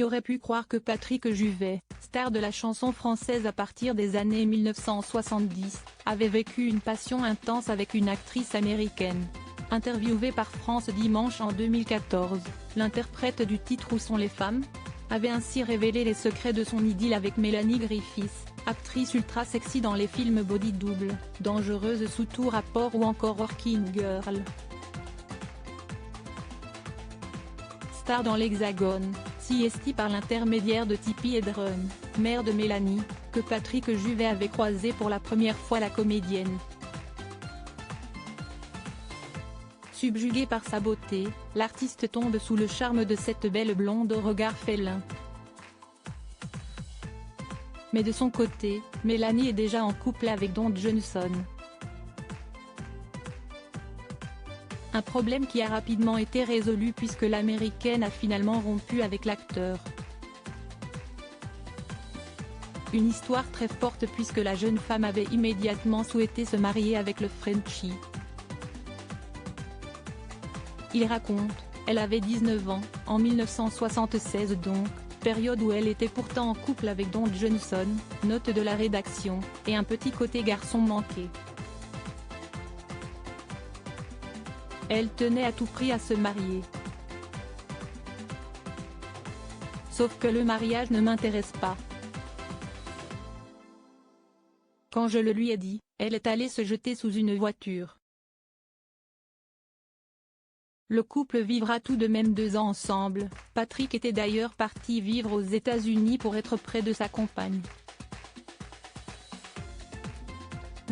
Qui aurait pu croire que Patrick Juvet, star de la chanson française à partir des années 1970, avait vécu une passion intense avec une actrice américaine. Interviewé par France Dimanche en 2014, l'interprète du titre Où sont les femmes avait ainsi révélé les secrets de son idylle avec Mélanie Griffiths, actrice ultra sexy dans les films Body Double, Dangereuse sous tout rapport ou encore Working Girl. Star dans l'Hexagone, si esti par l'intermédiaire de Tippi Hedren, mère de Mélanie, que Patrick Juvet avait croisé pour la première fois la comédienne. Subjugué par sa beauté, l'artiste tombe sous le charme de cette belle blonde au regard félin. Mais de son côté, Mélanie est déjà en couple avec Don Johnson. Un problème qui a rapidement été résolu puisque l'américaine a finalement rompu avec l'acteur. Une histoire très forte puisque la jeune femme avait immédiatement souhaité se marier avec le Frenchie. Il raconte, elle avait 19 ans, en 1976 donc, période où elle était pourtant en couple avec Don Johnson, note de la rédaction, et un petit côté garçon manqué. Elle tenait à tout prix à se marier. Sauf que le mariage ne m'intéresse pas. Quand je le lui ai dit, elle est allée se jeter sous une voiture. Le couple vivra tout de même 2 ans ensemble, Patrick était d'ailleurs parti vivre aux États-Unis pour être près de sa compagne.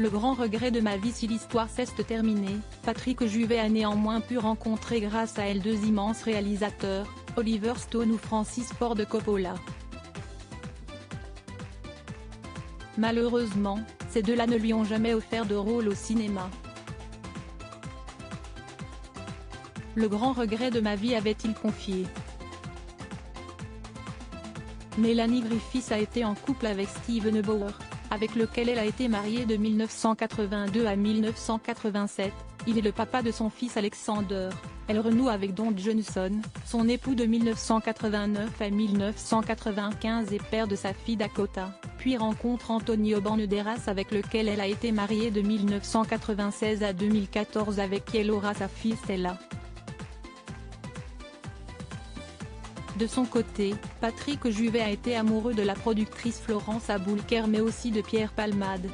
Le grand regret de ma vie si l'histoire s'est terminée, Patrick Juvet a néanmoins pu rencontrer grâce à elle 2 immenses réalisateurs, Oliver Stone ou Francis Ford Coppola. Malheureusement, ces 2-là ne lui ont jamais offert de rôle au cinéma. Le grand regret de ma vie avait-il confié. Mélanie Griffiths a été en couple avec Steven Bauer, avec lequel elle a été mariée de 1982 à 1987, il est le papa de son fils Alexander, elle renoue avec Don Johnson, son époux de 1989 à 1995 et père de sa fille Dakota, puis rencontre Antonio Banderas avec lequel elle a été mariée de 1996 à 2014 avec qui elle aura sa fille Stella. De son côté, Patrick Juvet a été amoureux de la productrice Florence Aboulker mais aussi de Pierre Palmade.